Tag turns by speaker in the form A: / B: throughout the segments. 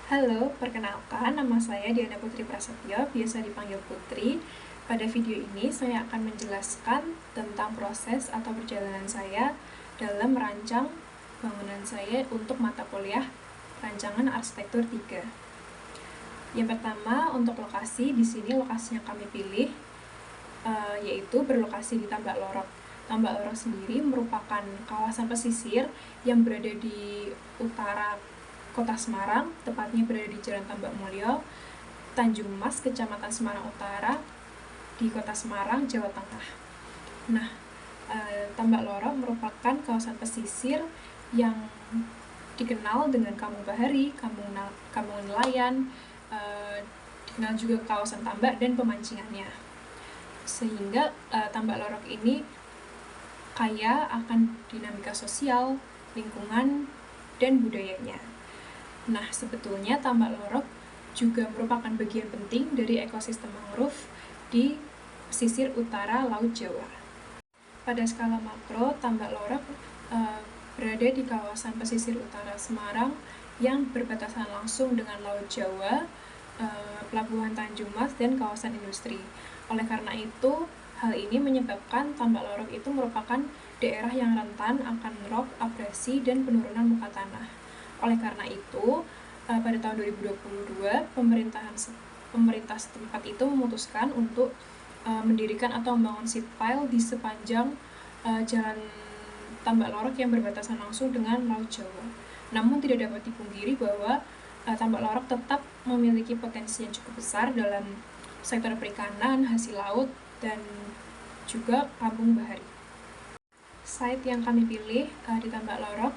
A: Halo, perkenalkan nama saya Diana Putri Prasetyo, biasa dipanggil Putri. Pada video ini saya akan menjelaskan tentang proses atau perjalanan saya dalam merancang bangunan saya untuk mata kuliah Rancangan Arsitektur 3. Yang pertama, untuk lokasi, di sini lokasi yang kami pilih yaitu berlokasi di Tambak Lorok. Tambak Lorok sendiri merupakan kawasan pesisir yang berada di utara Kota Semarang, tepatnya berada di Jalan Tambak Mulyo, Tanjung Mas, Kecamatan Semarang Utara, di Kota Semarang, Jawa Tengah. Nah, Tambak Lorok merupakan kawasan pesisir yang dikenal dengan kampung bahari, kampung nelayan, dikenal juga kawasan tambak dan pemancingannya. Sehingga Tambak Lorok ini kaya akan dinamika sosial, lingkungan, dan budayanya. Nah, sebetulnya Tambak Lorok juga merupakan bagian penting dari ekosistem mangrove di pesisir utara Laut Jawa. Pada skala makro, Tambak Lorok berada di kawasan pesisir utara Semarang yang berbatasan langsung dengan Laut Jawa, Pelabuhan Tanjung Mas, dan kawasan industri. Oleh karena itu, hal ini menyebabkan Tambak Lorok itu merupakan daerah yang rentan akan rop, abrasi, dan penurunan muka tanah. Oleh karena itu, pada tahun 2022, pemerintah setempat itu memutuskan untuk mendirikan atau membangun seat pile di sepanjang jalan Tambak Lorok yang berbatasan langsung dengan Laut Jawa. Namun tidak dapat dipungkiri bahwa Tambak Lorok tetap memiliki potensi yang cukup besar dalam sektor perikanan, hasil laut, dan juga kampung bahari. Site yang kami pilih di Tambak Lorok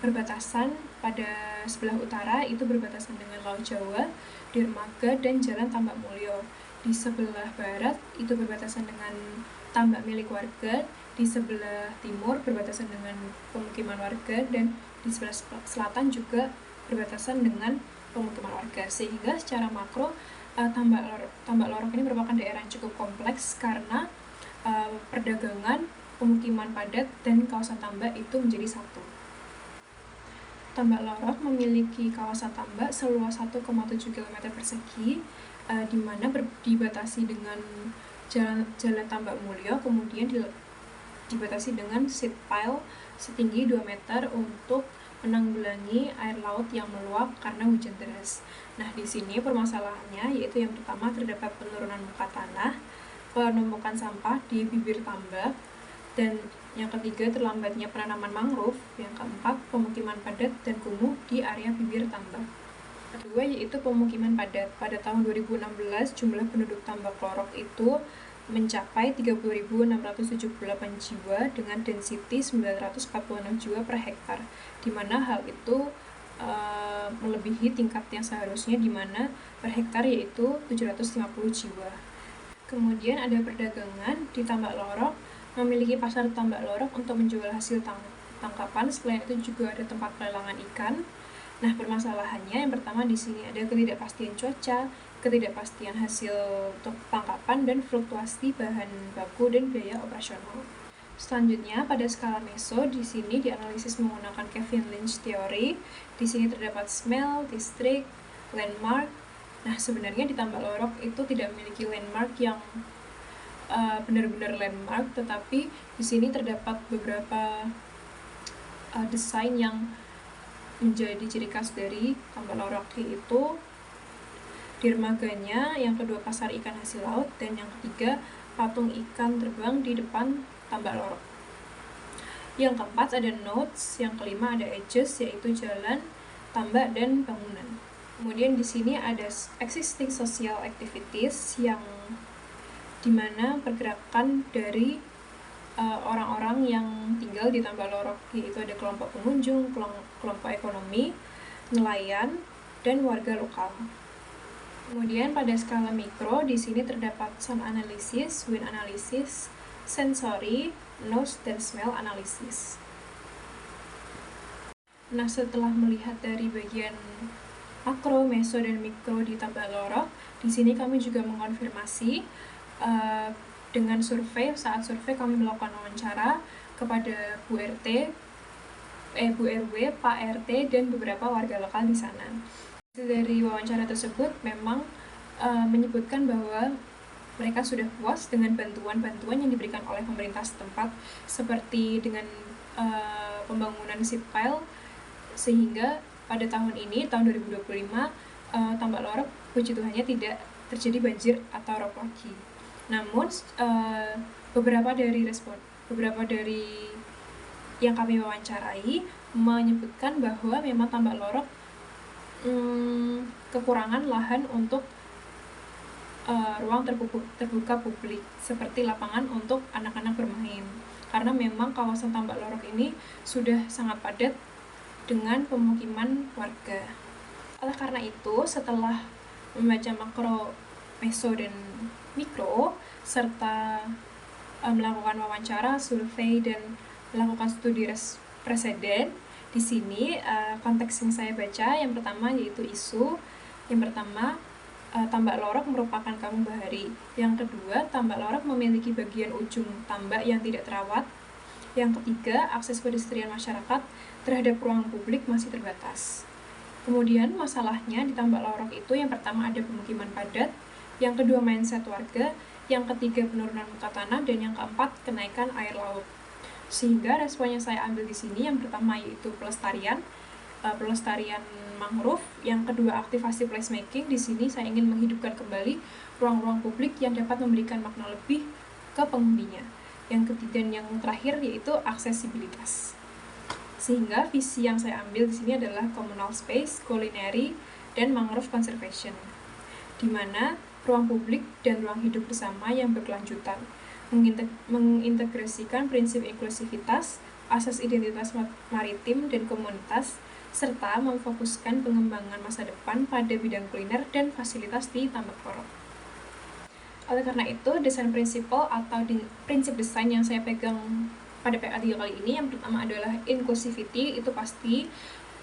A: berbatasan pada sebelah utara itu berbatasan dengan Laut Jawa, Dermaga, dan Jalan Tambak Mulyo. Di sebelah barat itu berbatasan dengan tambak milik warga, di sebelah timur berbatasan dengan pemukiman warga, dan di sebelah selatan juga berbatasan dengan pemukiman warga. Sehingga secara makro Tambak Lorok ini merupakan daerah yang cukup kompleks karena perdagangan, pemukiman padat, dan kawasan tambak itu menjadi satu. Tambak Lorok memiliki kawasan tambak seluas 1,7 km persegi, di mana dibatasi dengan jalan Tambak Mulyo, kemudian dibatasi dengan seat pile setinggi 2 meter untuk menanggulangi air laut yang meluap karena hujan deras. Nah, di sini permasalahannya yaitu yang pertama terdapat penurunan muka tanah, penumpukan sampah di bibir tambak, dan yang ketiga terlambatnya penanaman mangrove, yang keempat pemukiman padat dan kumuh di area bibir tambak. Kedua yaitu pemukiman padat. Pada tahun 2016 jumlah penduduk Tambak Lorok itu mencapai 30.678 jiwa dengan density 946 jiwa per hektar, di mana hal itu melebihi tingkat yang seharusnya di mana per hektar yaitu 750 jiwa. Kemudian ada perdagangan di Tambak Lorok, memiliki pasar Tambak Lorok untuk menjual hasil tangkapan. Selain itu juga ada tempat pelelangan ikan. Nah, permasalahannya yang pertama di sini ada ketidakpastian cuaca, ketidakpastian hasil tangkapan, dan fluktuasi bahan baku dan biaya operasional. Selanjutnya, pada skala meso, di sini dianalisis menggunakan Kevin Lynch Theory. Di sini terdapat smell, district, landmark. Nah, sebenarnya di Tambak Lorok itu tidak memiliki landmark yang benar-benar landmark, tetapi di sini terdapat beberapa desain yang menjadi ciri khas dari Tambak Lorok, yaitu dermaganya, yang kedua pasar ikan hasil laut, dan yang ketiga patung ikan terbang di depan Tambak Lorok. Yang keempat ada nodes, yang kelima ada edges, yaitu jalan, tambak, dan bangunan. Kemudian di sini ada existing social activities yang dimana pergerakan dari orang-orang yang tinggal di Tambak Lorok, yaitu ada kelompok pengunjung, kelompok ekonomi, nelayan, dan warga lokal. Kemudian pada skala mikro di sini terdapat sound analysis, wind analysis, sensory, nose, dan smell analysis. Nah, setelah melihat dari bagian makro, meso, dan mikro di Tambak Lorok, di sini kami juga mengonfirmasi dengan survei. Saat survei kami melakukan wawancara kepada Bu RT Bu RW, Pak RT, dan beberapa warga lokal di sana. Dari wawancara tersebut memang menyebutkan bahwa mereka sudah puas dengan bantuan-bantuan yang diberikan oleh pemerintah setempat, seperti dengan pembangunan seat pile, sehingga pada tahun ini, tahun 2025, Tambak Lorok puji Tuhannya tidak terjadi banjir atau rob lagi. Namun beberapa dari yang kami wawancarai menyebutkan bahwa memang Tambak Lorok kekurangan lahan untuk ruang terbuka publik seperti lapangan untuk anak-anak bermain, karena memang kawasan Tambak Lorok ini sudah sangat padat dengan pemukiman warga. Oleh karena itu, setelah membaca makro, meso, dan mikro, serta melakukan wawancara, survei, dan melakukan studi preseden, di sini konteks yang saya baca yang pertama yaitu isu. Yang pertama, Tambak Lorok merupakan kampung bahari. Yang kedua, Tambak Lorok memiliki bagian ujung tambak yang tidak terawat. Yang ketiga, akses pedestrian masyarakat terhadap ruang publik masih terbatas. Kemudian masalahnya di Tambak Lorok itu yang pertama ada pemukiman padat, yang kedua mindset warga, yang ketiga penurunan muka tanah, dan yang keempat kenaikan air laut. Sehingga respon yang saya ambil di sini yang pertama yaitu pelestarian mangrove, yang kedua aktivasi placemaking. Di sini saya ingin menghidupkan kembali ruang-ruang publik yang dapat memberikan makna lebih ke penghuninya. Yang ketiga dan yang terakhir yaitu aksesibilitas. Sehingga visi yang saya ambil di sini adalah communal space, culinary, dan mangrove conservation, di mana ruang publik dan ruang hidup bersama yang berkelanjutan, mengintegrasikan prinsip inklusivitas, asas identitas maritim dan komunitas, serta memfokuskan pengembangan masa depan pada bidang kuliner dan fasilitas di Tambak Lorok. Oleh karena itu, desain prinsipal atau prinsip desain yang saya pegang pada PA3 kali ini yang pertama adalah inclusivity. Itu pasti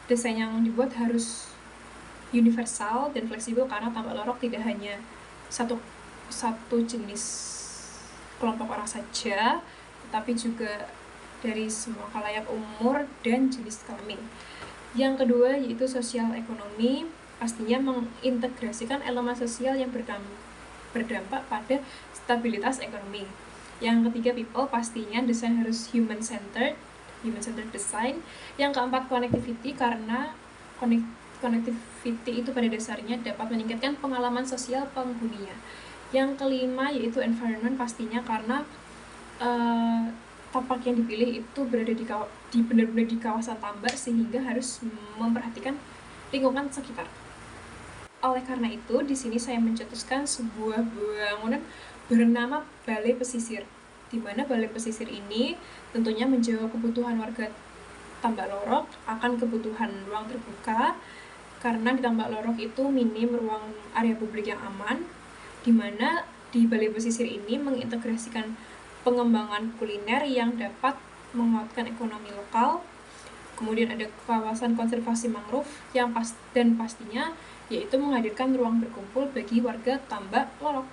A: desain yang dibuat harus universal dan fleksibel, karena Tambak Lorok tidak hanya satu jenis kelompok orang saja, tetapi juga dari semua khalayak umur dan jenis kelamin. Yang kedua yaitu sosial ekonomi, pastinya mengintegrasikan elemen sosial yang berdampak pada stabilitas ekonomi. Yang ketiga people, pastinya desain harus human centered design. Yang keempat connectivity, karena connectivity itu pada dasarnya dapat meningkatkan pengalaman sosial penghuninya. Yang kelima yaitu environment, pastinya karena tempat yang dipilih itu berada benar-benar di kawasan tambak, sehingga harus memperhatikan lingkungan sekitar. Oleh karena itu, di sini saya mencetuskan sebuah bangunan bernama Balai Pesisir, di mana Balai Pesisir ini tentunya menjawab kebutuhan warga Tambak Lorok akan kebutuhan ruang terbuka, karena di Tambak Lorok itu minim ruang area publik yang aman, di mana di Balai Pesisir ini mengintegrasikan pengembangan kuliner yang dapat menguatkan ekonomi lokal. Kemudian ada kawasan konservasi mangrove yang pastinya yaitu menghadirkan ruang berkumpul bagi warga Tambak Lorok.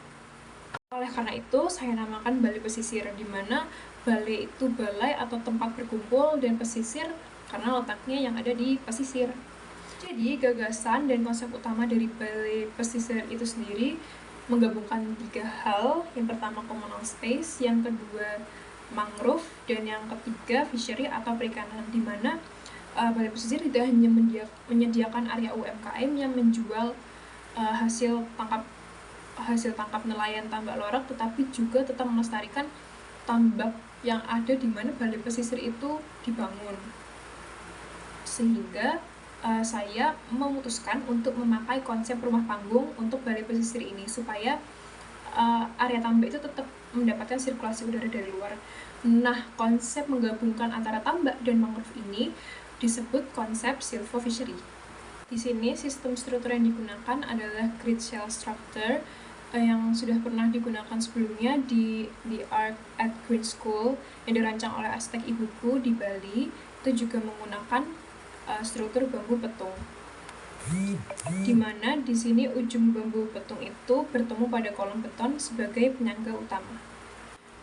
A: Oleh karena itu, saya namakan Balai Pesisir, di mana balai itu balai atau tempat berkumpul, dan pesisir karena letaknya yang ada di pesisir. Jadi, gagasan dan konsep utama dari Balai Pesisir itu sendiri menggabungkan 3 hal. Yang pertama communal space, yang kedua mangrove, dan yang ketiga fishery atau perikanan, di mana Balai Pesisir tidak hanya menyediakan area UMKM yang menjual hasil tangkap nelayan Tambak Lorok, tetapi juga tetap melestarikan tambak yang ada di mana Balai Pesisir itu dibangun. Sehingga saya memutuskan untuk memakai konsep rumah panggung untuk Balai Pesisir ini, supaya area tambak itu tetap mendapatkan sirkulasi udara dari luar. Nah, konsep menggabungkan antara tambak dan mangrove ini disebut konsep silvofishery. Di sini sistem struktur yang digunakan adalah grid shell structure yang sudah pernah digunakan sebelumnya di Art at Green School yang dirancang oleh arsitek ibuku di Bali. Itu juga menggunakan struktur bambu petung, di mana di sini ujung bambu petung itu bertemu pada kolom beton sebagai penyangga utama.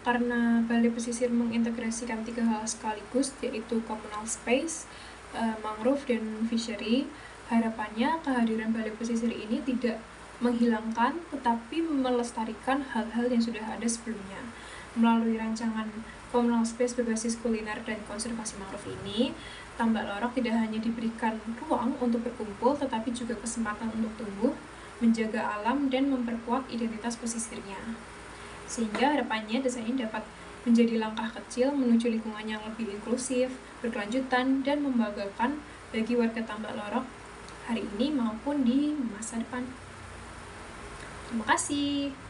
A: Karena Balai Pesisir mengintegrasikan 3 hal sekaligus, yaitu communal space, mangrove dan fishery. Harapannya kehadiran balai pesisir ini tidak menghilangkan tetapi melestarikan hal-hal yang sudah ada sebelumnya. Melalui rancangan communal space berbasis kuliner dan konservasi mangrove ini, Tambak Lorok tidak hanya diberikan ruang untuk berkumpul tetapi juga kesempatan untuk tumbuh, menjaga alam dan memperkuat identitas pesisirnya. Sehingga harapannya desa ini dapat menjadi langkah kecil menuju lingkungan yang lebih inklusif, berkelanjutan, dan membanggakan bagi warga Tambak Lorok hari ini maupun di masa depan. Terima kasih.